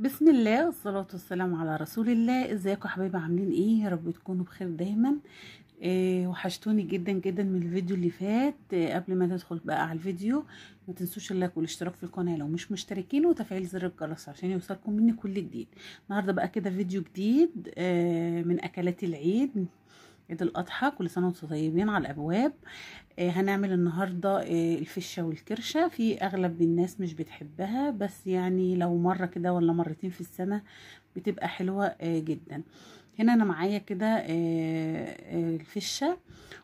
بسم الله والصلاة والسلام على رسول الله. ازيكم يا حبايبي؟ عاملين ايه؟ يا رب تكونوا بخير دايما. وحشتوني جدا جدا من الفيديو اللي فات. قبل ما ندخل بقى على الفيديو، ما تنسوش اللايك والاشتراك في القناة لو مش مشتركين، وتفعيل زر الجرس عشان يوصلكم مني كل جديد. النهارده بقى كده فيديو جديد من اكلات العيد، عيد الاضحى. كل سنه وانتم طيبين على الابواب. هنعمل النهارده الفشه والكرشه. في اغلب الناس مش بتحبها، بس يعني لو مره كده ولا مرتين في السنه بتبقى حلوه جدا. هنا انا معايا كده الفشه،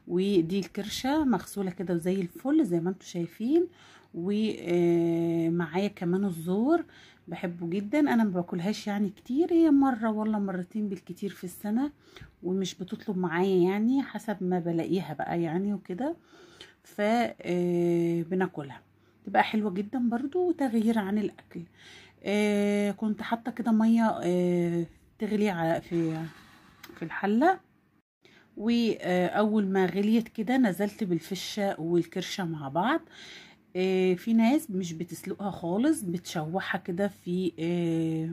ودي الكرشه مغسوله كده وزي الفل زي ما انتم شايفين. ومعايا كمان الزور، بحبه جدا. انا ما باكلهاش يعني كتير، هي مره ولا مرتين بالكتير في السنه، ومش بتطلب معايا يعني حسب ما بلاقيها بقى يعني وكده. ف بناكلها، تبقى حلوة جدا برضو تغيير عن الأكل. كنت حاطة كده مية تغلي على في الحلة، وأول ما غليت كده نزلت بالفشة والكرشة مع بعض. في ناس مش بتسلقها خالص، بتشوحها كده في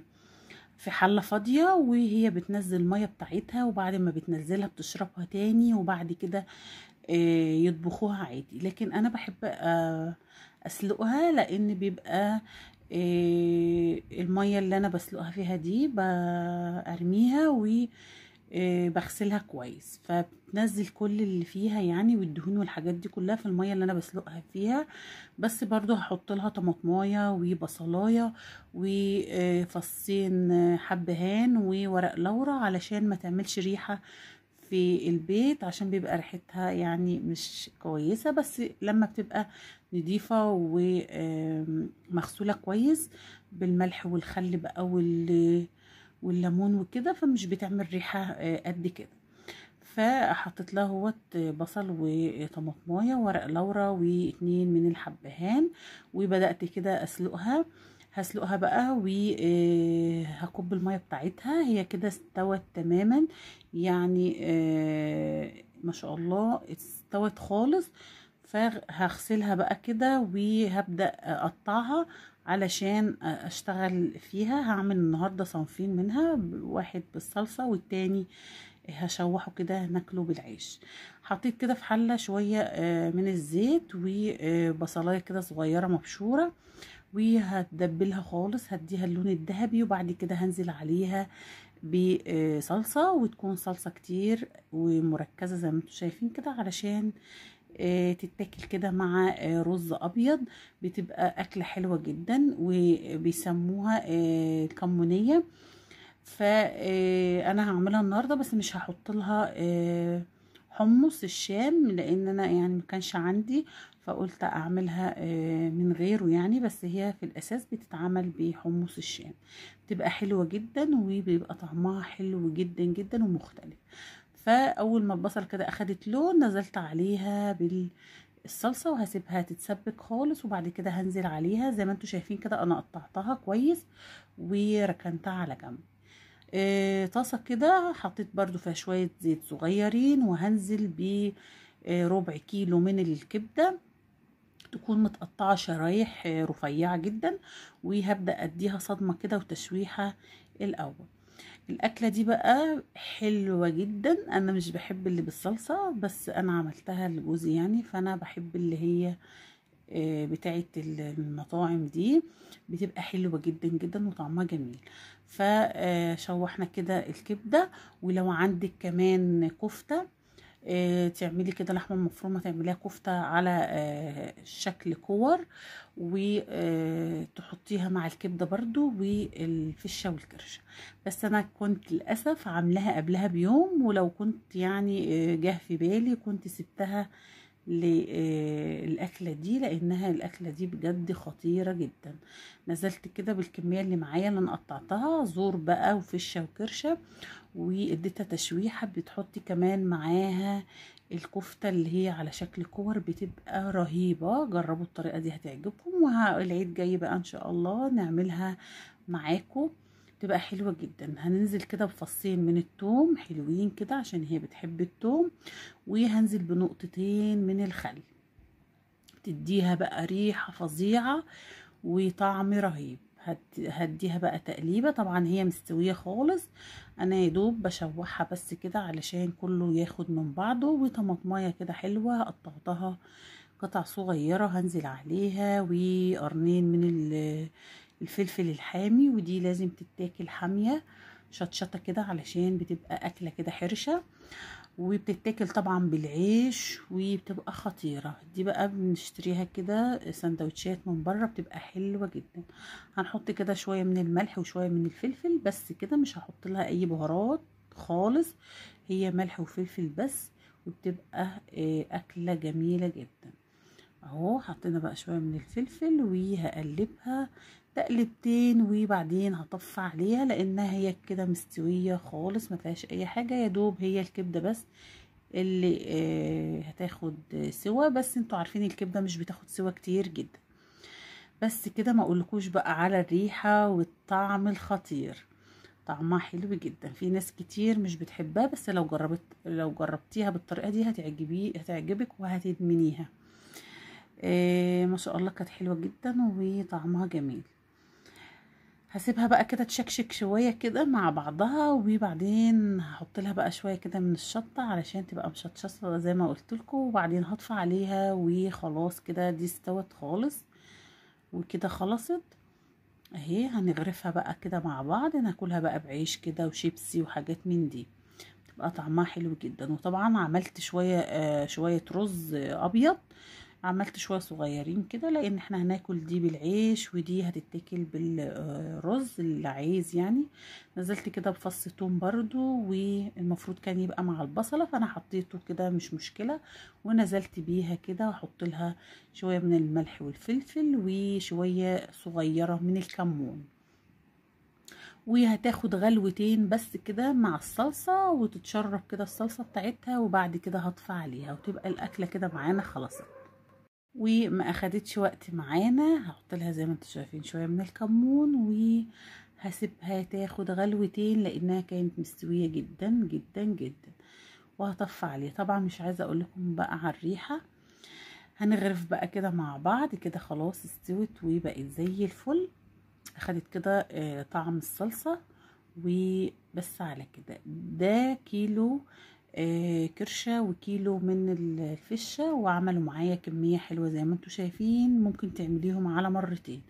حلة فاضية، وهي بتنزل المية بتاعتها، وبعد ما بتنزلها بتشربها تاني، وبعد كده يطبخوها عادي. لكن انا بحب اسلقها، لان بيبقى المية اللي انا بسلقها فيها دي برميها وبغسلها كويس، فبتنزل كل اللي فيها يعني، والدهون والحاجات دي كلها في المية اللي انا بسلقها فيها. بس برضو هحط لها طماطمايه وبصلايه وفصين حبهان وورق لورا، علشان ما تعملش ريحة في البيت، عشان بيبقى ريحتها يعني مش كويسة. بس لما بتبقى نضيفة ومغسولة كويس بالملح والخل بقى والليمون وكده، فمش بتعمل ريحة قد كده. فحطيت لها هوت بصل وطماطمايه وورق لورا واتنين من الحبهان، وبدأت كده هسلقها بقى، وهكب المية بتاعتها. هي كده استوت تماما يعني، ما شاء الله استوت خالص. فهغسلها بقى كده وهبدأ اقطعها علشان اشتغل فيها. هعمل النهاردة صنفين منها، واحد بالصلصة والتاني هشوحه كده ناكله بالعيش. حطيت كده في حلة شوية من الزيت، وبصلاية كده صغيرة مبشورة، وهتدبلها خالص، هديها اللون الذهبي، وبعد كده هنزل عليها بصلصة، وتكون صلصة كتير ومركزة زي ما انتم شايفين كده، علشان تتاكل كده مع رز ابيض. بتبقى اكلة حلوة جدا، وبيسموها الكمونية. فانا هعملها النهارده، بس مش هحط لها حمص الشام، لان انا يعني ما كانش عندي، فقلت اعملها من غيره يعني. بس هي في الاساس بتتعمل بحمص الشام، بتبقى حلوه جدا، وبيبقى طعمها حلو جدا جدا ومختلف. فاول ما البصل كده اخدت لون، نزلت عليها بالصلصه، وهسيبها تتسبك خالص، وبعد كده هنزل عليها زي ما انتم شايفين كده. انا قطعتها كويس وركنتها على جنب. طاسة كده حطيت برضو فيها شوية زيت صغيرين، وهنزل بربع كيلو من الكبدة، تكون متقطعة شرايح رفيعة جدا، وهبدأ اديها صدمة كده وتشويحة الاول. الاكلة دي بقى حلوة جدا. انا مش بحب اللي بالصلصة، بس انا عملتها لجوزي يعني، فانا بحب اللي هي بتاعه المطاعم دي، بتبقى حلوة جدا جدا وطعمها جميل. فشوحنا كده الكبدة، ولو عندك كمان كفتة تعملي كده لحمة مفرومة، تعمليها كفتة على شكل كور، وتحطيها مع الكبدة برضو والفشة والكرشة. بس انا كنت للأسف عاملاها قبلها بيوم، ولو كنت يعني جه في بالي كنت سبتها للأكلة دي، لأنها الأكلة دي بجد خطيرة جدا. نزلت كده بالكمية اللي معايا اللي أنا قطعتها، زور بقى وفشة وكرشة، واديتها تشويحة. بتحطي كمان معاها الكفتة اللي هي على شكل كور، بتبقى رهيبة. جربوا الطريقة دي هتعجبكم، والعيد جاي بقى إن شاء الله نعملها معاكم، تبقى حلوة جدا. هننزل كده بفصين من التوم حلوين كده عشان هي بتحب التوم، وهنزل بنقطتين من الخل، تديها بقى ريحة فظيعة وطعم رهيب. هديها بقى تقليبه. طبعا هي مستويه خالص، انا يا دوب بشوحها بس كده علشان كله ياخد من بعضه. وطماطمايه كده حلوه قطعتها قطع صغيره هنزل عليها، وقرنين من الفلفل الحامي، ودي لازم تتاكل حاميه شطشطه كده علشان بتبقى اكله كده حرشه، وبتتاكل طبعا بالعيش وبتبقى خطيرة. دي بقى بنشتريها كده سندوتشات من بره، بتبقى حلوة جدا. هنحط كده شوية من الملح وشوية من الفلفل بس كده، مش هحط لها اي بهارات خالص، هي ملح وفلفل بس، وبتبقى اكلة جميلة جدا. اهو حطينا بقى شويه من الفلفل وهقلبها تقلبتين، وبعدين هطفي عليها لانها هي كده مستويه خالص ما فيهاش اي حاجه، يا دوب هي الكبده بس اللي هتاخد سوا. بس انتوا عارفين الكبده مش بتاخد سوا كتير جدا. بس كده ما اقولكوش بقى على الريحه والطعم الخطير، طعمها حلو جدا. في ناس كتير مش بتحبها، بس لو جربتيها بالطريقه دي هتعجبك وهتدمنيها. ما شاء الله كانت حلوة جدا وطعمها جميل. هسيبها بقى كده تشكشك شوية كده مع بعضها، وبعدين هحط لها بقى شوية كده من الشطة علشان تبقى مشطشطة زي ما قلت لكم، وبعدين هطفي عليها وخلاص كده دي استوت خالص وكده خلصت اهي. هنغرفها بقى كده مع بعض، ناكلها بقى بعيش كده وشيبسي وحاجات من دي، تبقى طعمها حلو جدا. وطبعا عملت شوية رز ابيض، عملت شوية صغيرين كده لان احنا هناكل دي بالعيش ودي هتتاكل بالرز اللي عايز يعني. نزلت كده بفص توم برضو، والمفروض كان يبقى مع البصلة فانا حطيته كده مش مشكلة، ونزلت بيها كده واحط لها شوية من الملح والفلفل وشوية صغيرة من الكمون، وهتاخد غلوتين بس كده مع الصلصة وتتشرب كده الصلصة بتاعتها، وبعد كده هطفي عليها وتبقى الأكلة كده معانا خلصت. وما أخدتش وقت معانا، هحط لها زي ما انتم شايفين شوية من الكمون، وهسيبها تاخد غلوتين لأنها كانت مستوية جدا جدا جدا، وهطفي عليها. طبعا مش عايزة أقول لكم بقى على الريحة. هنغرف بقى كده مع بعض كده، خلاص استوت وبقت زي الفل، اخدت كده طعم الصلصة وبس. على كده ده كيلو كرشة وكيلو من الفشة، وعملوا معايا كمية حلوة زي ما انتوا شايفين. ممكن تعمليهم على مرتين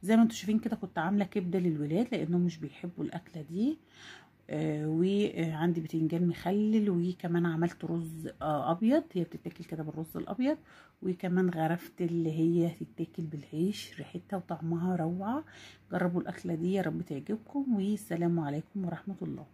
زي ما انتوا شايفين كده. كنت عاملة كبدة للولاد لانهم مش بيحبوا الاكلة دي، وعندي بتنجان مخلل، وكمان عملت رز ابيض، هي بتتاكل كده بالرز الابيض، وكمان غرفت اللي هي تتاكل بالعيش، ريحتها وطعمها روعة. جربوا الاكلة دي يا رب تعجبكم، والسلام عليكم ورحمة الله.